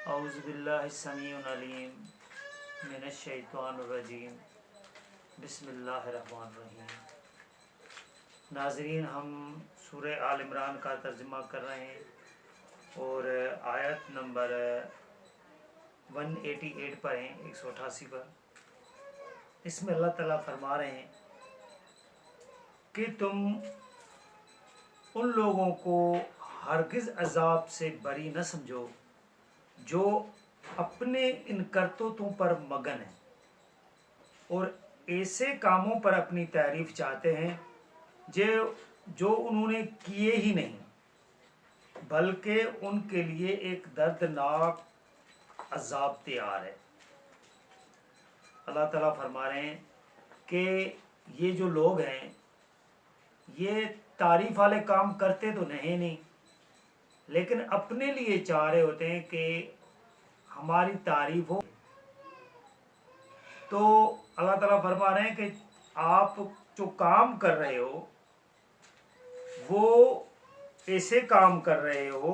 اعوذ باللہ السمیع العلیم من الشیطان الرجیم بسم اللہ الرحمن الرحیم۔ ناظرین، ہم سورہ آل عمران کا ترجمہ کر رہے ہیں اور آیت نمبر 188 پر ہیں، 188 پر۔ اس میں اللہ تعالیٰ فرما رہے ہیں کہ تم ان لوگوں کو ہرگز عذاب سے بری نہ سمجھو جو اپنے ان کرتوتوں پر مگن ہیں اور ایسے کاموں پر اپنی تعریف چاہتے ہیں جو انہوں نے کیے ہی نہیں، بلکہ ان کے لیے ایک دردناک عذاب تیار ہے۔ اللہ تعالیٰ فرما رہے ہیں کہ یہ جو لوگ ہیں یہ تعریف والے کام کرتے تو نہیں، لیکن اپنے لیے چاہ رہے ہوتے ہیں کہ ہماری تعریف ہو۔ تو اللہ تعالیٰ فرما رہے ہیں کہ آپ جو کام کر رہے ہو وہ ایسے کام کر رہے ہو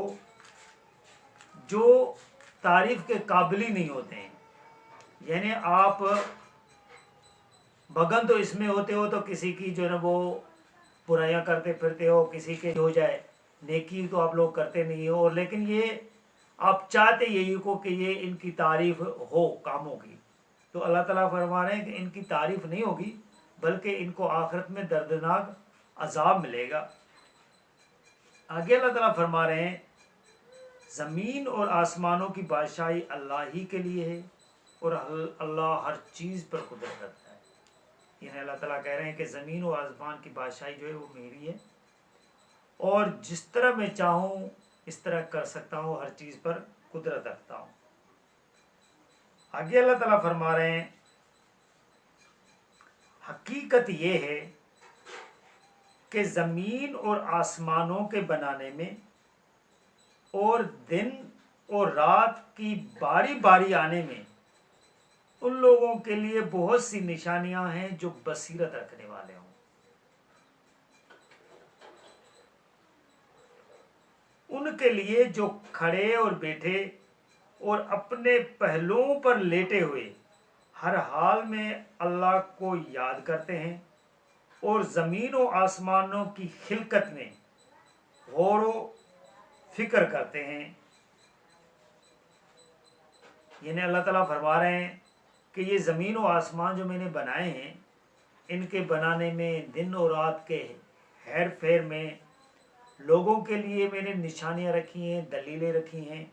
جو تعریف کے قابل ہی نہیں ہوتے ہیں، یعنی آپ بغن تو اس میں ہوتے ہو تو کسی کی جو ہے نا وہ برائیاں کرتے پھرتے ہو، کسی کے ہو جائے نیکی تو آپ لوگ کرتے نہیں ہو، اور لیکن یہ آپ چاہتے یہی کو کہ یہ ان کی تعریف ہو کاموں کی۔ تو اللہ تعالیٰ فرما رہے ہیں کہ ان کی تعریف نہیں ہوگی بلکہ ان کو آخرت میں دردناک عذاب ملے گا۔ آگے اللہ تعالیٰ فرما رہے ہیں زمین اور آسمانوں کی بادشاہی اللہ ہی کے لیے ہے اور اللہ ہر چیز پر قدرت رکھتا ہے۔ یعنی اللہ تعالیٰ کہہ رہے ہیں کہ زمین و آسمان کی بادشاہی جو ہے وہ میری ہے اور جس طرح میں چاہوں اس طرح کر سکتا ہوں، ہر چیز پر قدرت رکھتا ہوں۔ آگے اللہ تعالیٰ فرما رہے ہیں حقیقت یہ ہے کہ زمین اور آسمانوں کے بنانے میں اور دن اور رات کی باری باری آنے میں ان لوگوں کے لیے بہت سی نشانیاں ہیں جو بصیرت رکھنے والے ہوں۔ ان کے لیے جو کھڑے اور بیٹھے اور اپنے پہلوؤں پر لیٹے ہوئے ہر حال میں اللہ کو یاد کرتے ہیں اور زمین و آسمانوں کی خلقت میں غور و فکر کرتے ہیں۔ یعنی اللہ تعالیٰ فرما رہے ہیں کہ یہ زمین و آسمان جو میں نے بنائے ہیں، ان کے بنانے میں، دن اور رات کے ہیر پھیر میں لوگوں کے لیے میں نے نشانیاں رکھی ہیں، دلیلیں رکھی ہیں،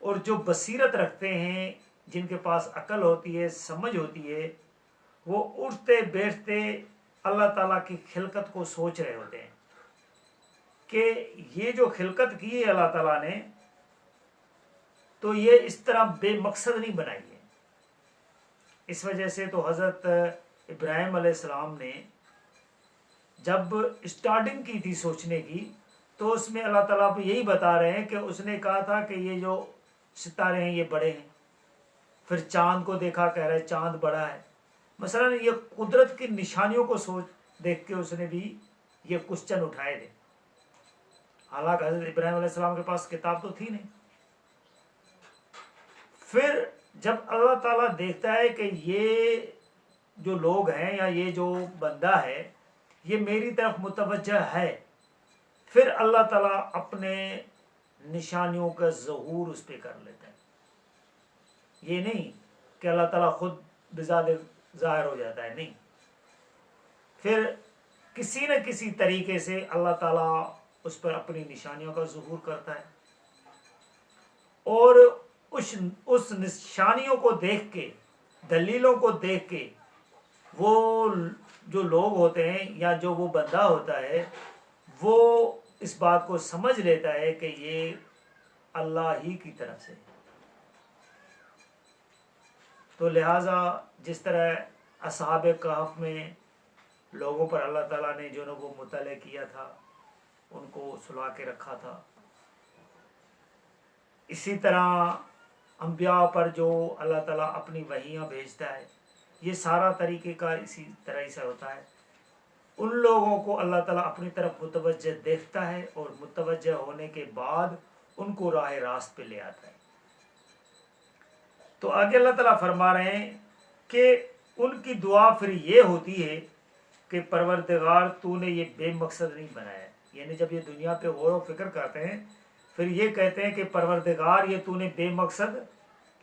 اور جو بصیرت رکھتے ہیں، جن کے پاس عقل ہوتی ہے، سمجھ ہوتی ہے، وہ اٹھتے بیٹھتے اللہ تعالیٰ کی خلقت کو سوچ رہے ہوتے ہیں کہ یہ جو خلقت کی ہے اللہ تعالیٰ نے تو یہ اس طرح بے مقصد نہیں بنائی ہے۔ اس وجہ سے تو حضرت ابراہیم علیہ السلام نے جب اسٹارٹنگ کی تھی سوچنے کی تو اس میں اللہ تعالیٰ کو یہی بتا رہے ہیں کہ اس نے کہا تھا کہ یہ جو ستارے ہیں یہ بڑے ہیں، پھر چاند کو دیکھا، کہہ رہے چاند بڑا ہے۔ مثلا یہ قدرت کی نشانیوں کو سوچ دیکھ کے اس نے بھی یہ کوسچن اٹھائے تھے، حالانکہ حضرت ابراہیم علیہ السلام کے پاس کتاب تو تھی نہیں۔ پھر جب اللہ تعالیٰ دیکھتا ہے کہ یہ جو لوگ ہیں یا یہ جو بندہ ہے یہ میری طرف متوجہ ہے، پھر اللہ تعالیٰ اپنے نشانیوں کا ظہور اس پہ کر لیتا ہے۔ یہ نہیں کہ اللہ تعالیٰ خود بذات ظاہر ہو جاتا ہے، نہیں، پھر کسی نہ کسی طریقے سے اللہ تعالیٰ اس پر اپنی نشانیوں کا ظہور کرتا ہے، اور اس نشانیوں کو دیکھ کے، دلیلوں کو دیکھ کے وہ جو لوگ ہوتے ہیں یا جو وہ بندہ ہوتا ہے وہ اس بات کو سمجھ لیتا ہے کہ یہ اللہ ہی کی طرف سے۔ تو لہٰذا جس طرح اصحاب کہف میں لوگوں پر اللہ تعالیٰ نے جو وہ مطلع کیا تھا، ان کو سلا کے رکھا تھا، اسی طرح انبیاء پر جو اللہ تعالیٰ اپنی وحیاں بھیجتا ہے، یہ سارا طریقہ کار اسی طرح سے ہوتا ہے۔ ان لوگوں کو اللہ تعالیٰ اپنی طرف متوجہ دیکھتا ہے اور متوجہ ہونے کے بعد ان کو راہ راست پہ لے آتا ہے۔ تو آگے اللہ تعالیٰ فرما رہے ہیں کہ ان کی دعا پھر یہ ہوتی ہے کہ پروردگار تو نے یہ بے مقصد نہیں بنایا. یعنی جب یہ دنیا پہ غور و فکر کرتے ہیں پھر یہ کہتے ہیں کہ پروردگار یہ تو نے بے مقصد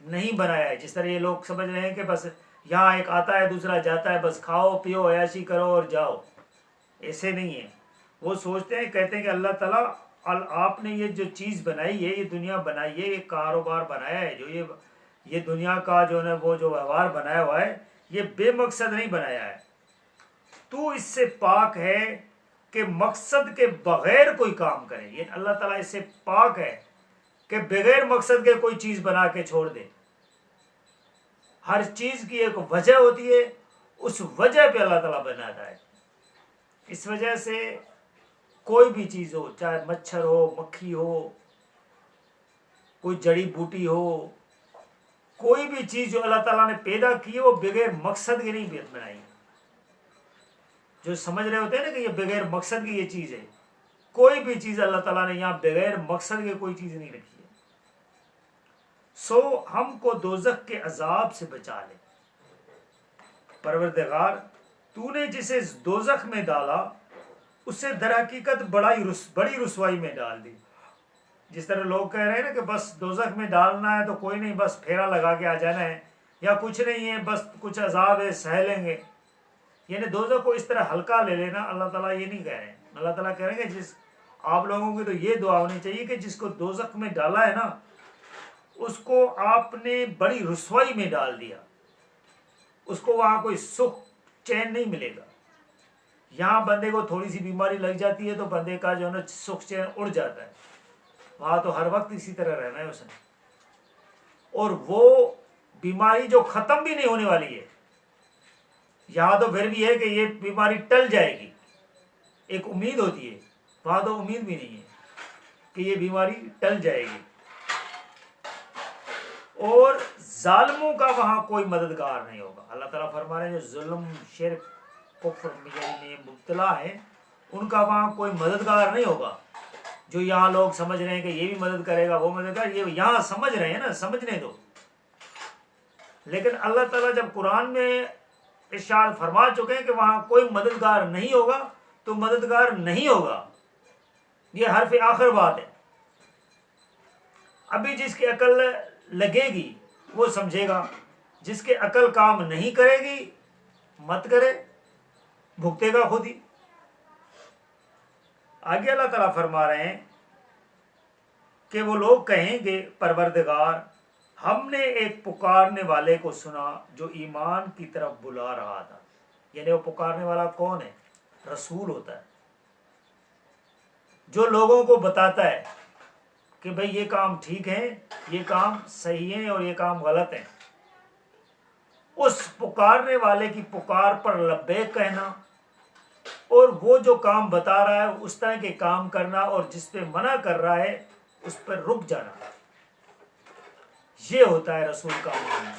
نہیں بنایا ہے. جس طرح یہ لوگ سمجھ رہے ہیں کہ بس یہاں ایک آتا ہے دوسرا جاتا ہے، بس کھاؤ پیو عیاشی کرو اور جاؤ. ایسے نہیں ہے. وہ سوچتے ہیں، کہتے ہیں کہ اللہ تعالیٰ آپ نے یہ جو چیز بنائی ہے، یہ دنیا بنائی ہے، یہ کاروبار بنایا ہے، جو یہ دنیا کا جو ہے وہ جو ویوہار بنایا ہوا ہے، یہ بے مقصد نہیں بنایا ہے. تو اس سے پاک ہے کہ مقصد کے بغیر کوئی کام کرے. یہ اللہ تعالیٰ اس سے پاک ہے کہ بغیر مقصد کے کوئی چیز بنا کے چھوڑ دے. ہر چیز کی ایک وجہ ہوتی ہے، اس وجہ پہ اللہ تعالیٰ بناتا ہے. اس وجہ سے کوئی بھی چیز ہو، چاہے مچھر ہو، مکھی ہو، کوئی جڑی بوٹی ہو، کوئی بھی چیز جو اللہ تعالیٰ نے پیدا کی ہے وہ بغیر مقصد کی نہیں بنائی. جو سمجھ رہے ہوتے ہیں نا کہ یہ بغیر مقصد کی یہ چیز ہے، کوئی بھی چیز اللہ تعالیٰ نے یہاں بغیر مقصد کے کوئی چیز نہیں رکھی ہے. سو ہم کو دوزخ کے عذاب سے بچا لے. پروردگار تو نے جسے دوزخ میں ڈالا اسے در حقیقت بڑی رسوائی میں ڈال دی. جس طرح لوگ کہہ رہے ہیں نا کہ بس دوزخ میں ڈالنا ہے تو کوئی نہیں، بس پھیرا لگا کے آ جانا ہے، یا کچھ نہیں ہے، بس کچھ عذاب ہے سہ لیں گے. یعنی دوزخ کو اس طرح ہلکا لے لینا اللہ تعالیٰ یہ نہیں کہہ رہے ہیں. اللہ تعالیٰ کہہ رہے ہیں کہ آپ لوگوں کی تو یہ دعا ہونی چاہیے کہ جس کو دوزخ میں ڈالا ہے نا اس کو آپ نے بڑی رسوائی میں ڈال دیا. اس کو وہاں کوئی سکھ چین نہیں ملے گا. یہاں بندے کو تھوڑی سی بیماری لگ جاتی ہے تو بندے کا جو ہے نا سکھ چین اڑ جاتا ہے. وہاں تو ہر وقت اسی طرح رہنا ہے اس نے. اور وہ بیماری جو ختم بھی نہیں ہونے والی ہے، یہاں تو پھر بھی ہے کہ یہ بیماری ٹل جائے گی، ایک امید ہوتی ہے. وہاں تو امید بھی نہیں ہے کہ یہ بیماری ٹل جائے گی. اور ظالموں کا وہاں کوئی مددگار نہیں ہوگا. اللہ تعالیٰ فرما رہے ہیں جو ظلم شرک کفر میں مبتلا ہیں ان کا وہاں کوئی مددگار نہیں ہوگا. جو یہاں لوگ سمجھ رہے ہیں کہ یہ بھی مدد کرے گا وہ مدد کرے گا، یہ یہاں سمجھ رہے ہیں نا، سمجھنے دو. لیکن اللہ تعالیٰ جب قرآن میں ارشاد فرما چکے ہیں کہ وہاں کوئی مددگار نہیں ہوگا تو مددگار نہیں ہوگا. یہ حرف آخر بات ہے. ابھی جس کی عقل لگے گی وہ سمجھے گا، جس کے عقل کام نہیں کرے گی مت کرے، بھگتے گا خود ہی. آگے اللہ تعالیٰ فرما رہے ہیں کہ وہ لوگ کہیں گے پروردگار ہم نے ایک پکارنے والے کو سنا جو ایمان کی طرف بلا رہا تھا. یعنی وہ پکارنے والا کون ہے؟ رسول ہوتا ہے جو لوگوں کو بتاتا ہے کہ بھئی یہ کام ٹھیک ہے، یہ کام صحیح ہے اور یہ کام غلط ہے. اس پکارنے والے کی پکار پر لبیک کہنا اور وہ جو کام بتا رہا ہے اس طرح کے کام کرنا اور جس پہ منع کر رہا ہے اس پر رک جانا. یہ ہوتا ہے رسول کا ماننا.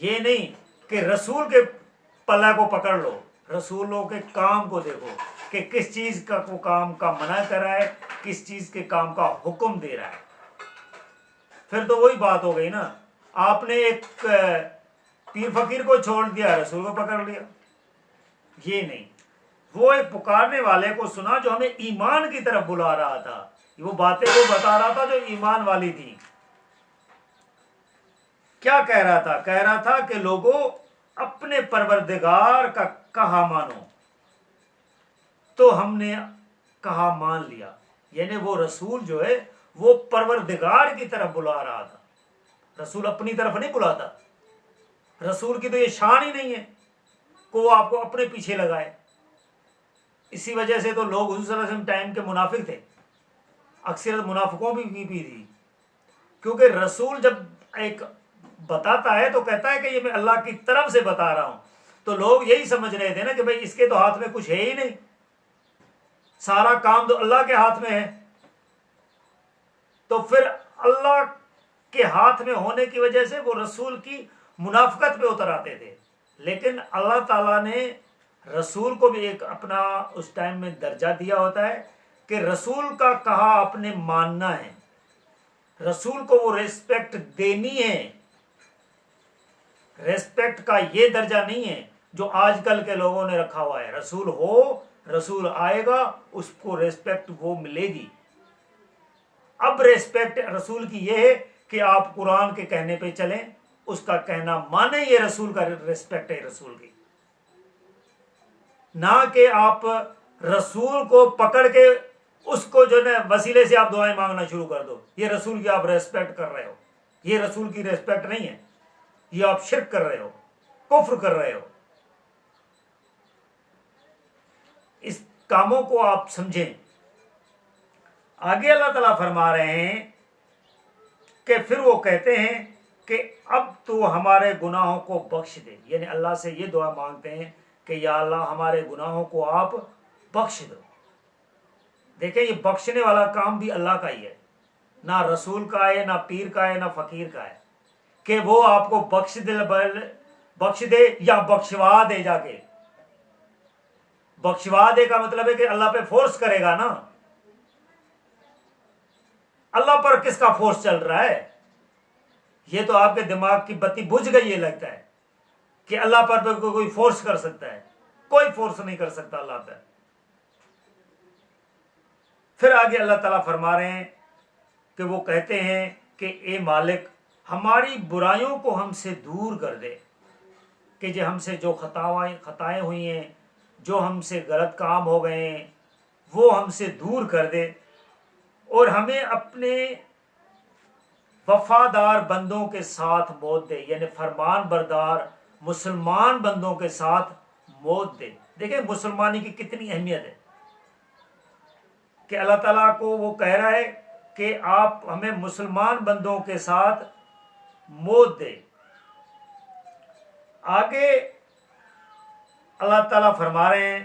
یہ نہیں کہ رسول کے پلہ کو پکڑ لو، رسولوں کے کام کو دیکھو کہ کس چیز کا وہ کام کا منع کر رہا ہے، کس چیز کے کام کا حکم دے رہا ہے. پھر تو وہی بات ہو گئی نا، آپ نے ایک پیر فقیر کو چھوڑ دیا، رسول کو پکڑ لیا. یہ نہیں، وہ ایک پکارنے والے کو سنا جو ہمیں ایمان کی طرف بلا رہا تھا. وہ باتیں وہ بتا رہا تھا جو ایمان والی تھی. کیا کہہ رہا تھا؟ کہہ رہا تھا کہ لوگوں اپنے پروردگار کا کہا مانو. تو ہم نے کہا مان لیا. یعنی وہ رسول جو ہے وہ پروردگار کی طرف بلا رہا تھا. رسول اپنی طرف نہیں بلاتا. رسول کی تو یہ شان ہی نہیں ہے کہ وہ آپ کو اپنے پیچھے لگائے. اسی وجہ سے تو لوگ حضور صلی اللہ علیہ وسلم ٹائم کے منافق تھے. اکثر منافقوں بھی تھی، کیونکہ رسول جب ایک بتاتا ہے تو کہتا ہے کہ یہ میں اللہ کی طرف سے بتا رہا ہوں. تو لوگ یہی سمجھ رہے تھے نا کہ بھئی اس کے تو ہاتھ میں کچھ ہے ہی نہیں، سارا کام تو اللہ کے ہاتھ میں ہے. تو پھر اللہ کے ہاتھ میں ہونے کی وجہ سے وہ رسول کی منافقت پہ اتر آتے تھے. لیکن اللہ تعالیٰ نے رسول کو بھی ایک اپنا اس ٹائم میں درجہ دیا ہوتا ہے کہ رسول کا کہا آپ نے ماننا ہے، رسول کو وہ ریسپیکٹ دینی ہے. ریسپیکٹ کا یہ درجہ نہیں ہے جو آج کل کے لوگوں نے رکھا ہوا ہے. رسول ہو، رسول آئے گا، اس کو ریسپیکٹ وہ ملے گی. اب ریسپیکٹ رسول کی یہ ہے کہ آپ قرآن کے کہنے پہ چلیں، اس کا کہنا مانیں، یہ رسول کا ریسپیکٹ ہے رسول کی. نہ کہ آپ رسول کو پکڑ کے اس کو جو ہے وسیلے سے آپ دعائیں مانگنا شروع کر دو. یہ رسول کی آپ ریسپیکٹ کر رہے ہو، یہ رسول کی ریسپیکٹ نہیں ہے، یہ آپ شرک کر رہے ہو، کفر کر رہے ہو. اس کاموں کو آپ سمجھیں. آگے اللہ تعالیٰ فرما رہے ہیں کہ پھر وہ کہتے ہیں کہ اب تو ہمارے گناہوں کو بخش دے. یعنی اللہ سے یہ دعا مانگتے ہیں کہ یا اللہ ہمارے گناہوں کو آپ بخش دو. دیکھیں یہ بخشنے والا کام بھی اللہ کا ہی ہے، نہ رسول کا ہے، نہ پیر کا ہے، نہ فقیر کا ہے کہ وہ آپ کو بخش دے یا بخشوا دے. جا کے بخشوا دے کا مطلب ہے کہ اللہ پہ فورس کرے گا نا. اللہ پر کس کا فورس چل رہا ہے؟ یہ تو آپ کے دماغ کی بتی بجھ گئی ہے لگتا ہے کہ اللہ پر کوئی فورس کر سکتا ہے. کوئی فورس نہیں کر سکتا اللہ پر. پھر آگے اللہ تعالیٰ فرما رہے ہیں کہ وہ کہتے ہیں کہ اے مالک ہماری برائیوں کو ہم سے دور کر دے، کہ ہم سے جو خطائیں ہوئی ہیں، جو ہم سے غلط کام ہو گئے ہیں، وہ ہم سے دور کر دے، اور ہمیں اپنے وفادار بندوں کے ساتھ موت دے. یعنی فرمان بردار مسلمان بندوں کے ساتھ موت دے. دیکھیں مسلمانی کی کتنی اہمیت ہے کہ اللہ تعالیٰ کو وہ کہہ رہا ہے کہ آپ ہمیں مسلمان بندوں کے ساتھ موت دے. آگے اللہ تعالیٰ فرما رہے ہیں،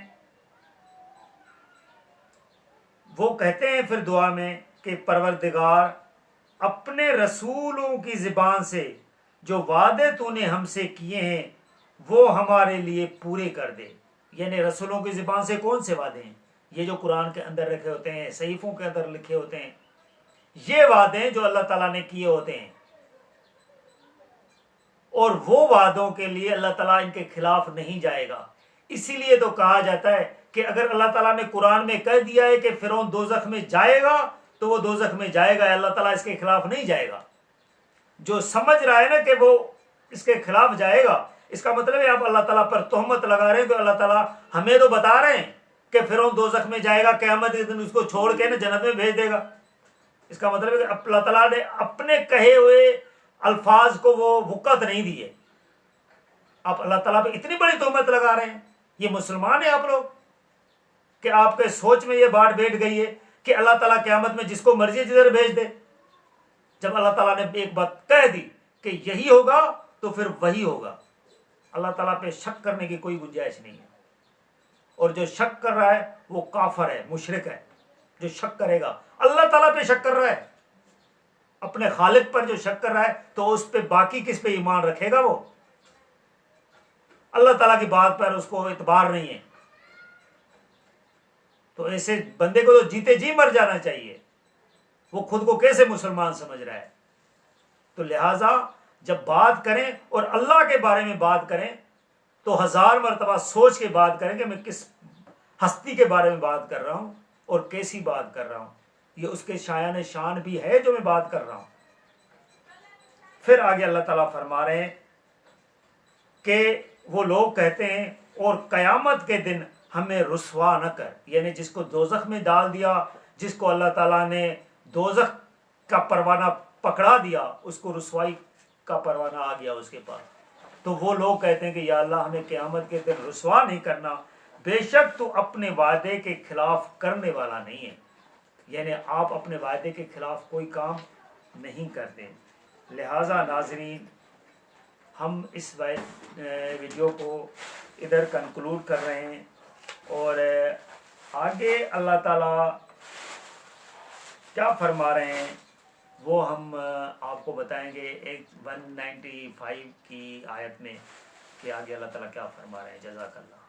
وہ کہتے ہیں پھر دعا میں کہ پروردگار اپنے رسولوں کی زبان سے جو وعدے تو نے ہم سے کیے ہیں وہ ہمارے لیے پورے کر دے. یعنی رسولوں کی زبان سے کون سے وعدے ہیں؟ یہ جو قرآن کے اندر رکھے ہوتے ہیں، صحیفوں کے اندر لکھے ہوتے ہیں، یہ وعدے ہیں جو اللہ تعالیٰ نے کیے ہوتے ہیں. اور وہ وعدوں کے لیے اللہ تعالیٰ ان کے خلاف نہیں جائے گا. اسی لیے تو کہا جاتا ہے کہ اگر اللہ تعالیٰ نے قرآن میں کہہ دیا ہے کہ فرعون دوزخ میں جائے گا تو وہ دوزخ میں جائے گا، اللہ تعالیٰ اس کے خلاف نہیں جائے گا. جو سمجھ رہا ہے نا کہ وہ اس کے خلاف جائے گا، اس کا مطلب ہے آپ اللہ تعالیٰ پر تہمت لگا رہے ہیں. تو اللہ تعالیٰ ہمیں تو بتا رہے ہیں کہ فرعون دوزخ میں جائے گا، قیامت کے دن اس کو چھوڑ کے نا جنت میں بھیج دے گا. اس کا مطلب ہے کہ اللہ تعالیٰ نے اپنے کہے ہوئے الفاظ کو وہ وقت نہیں دی ہے. آپ اللہ تعالیٰ پہ اتنی بڑی تہمت لگا رہے ہیں. یہ مسلمان ہیں آپ لوگ کہ آپ کے سوچ میں یہ بات بیٹھ گئی ہے کہ اللہ تعالیٰ قیامت میں جس کو مرضی جدھر بھیج دے. جب اللہ تعالیٰ نے ایک بات کہہ دی کہ یہی ہوگا تو پھر وہی ہوگا. اللہ تعالیٰ پہ شک کرنے کی کوئی گنجائش نہیں ہے. اور جو شک کر رہا ہے وہ کافر ہے، مشرک ہے. جو شک کرے گا اللہ تعالیٰ پہ شک کر رہا ہے، اپنے خالق پر جو شک کر رہا ہے تو اس پہ باقی کس پہ ایمان رکھے گا؟ وہ اللہ تعالیٰ کی بات پر اس کو اعتبار نہیں ہے. تو ایسے بندے کو تو جیتے جی مر جانا چاہیے. وہ خود کو کیسے مسلمان سمجھ رہا ہے؟ تو لہٰذا جب بات کریں اور اللہ کے بارے میں بات کریں تو 1000 مرتبہ سوچ کے بات کریں کہ میں کس ہستی کے بارے میں بات کر رہا ہوں اور کیسی بات کر رہا ہوں. یہ اس کے شایان شان بھی ہے جو میں بات کر رہا ہوں. پھر آگے اللہ تعالیٰ فرما رہے ہیں کہ وہ لوگ کہتے ہیں اور قیامت کے دن ہمیں رسوا نہ کر. یعنی جس کو دوزخ میں ڈال دیا، جس کو اللہ تعالیٰ نے دوزخ کا پروانہ پکڑا دیا، اس کو رسوائی کا پروانہ آ گیا اس کے پاس. تو وہ لوگ کہتے ہیں کہ یا اللہ ہمیں قیامت کے دن رسوا نہیں کرنا، بے شک تو اپنے وعدے کے خلاف کرنے والا نہیں ہے. یعنی آپ اپنے وعدے کے خلاف کوئی کام نہیں کرتے. لہٰذا ناظرین ہم اس ویڈیو کو ادھر کنکلوڈ کر رہے ہیں، اور آگے اللہ تعالیٰ کیا فرما رہے ہیں وہ ہم آپ کو بتائیں گے 195 کی آیت میں کہ آگے اللہ تعالیٰ کیا فرما رہے ہیں. جزاک اللہ.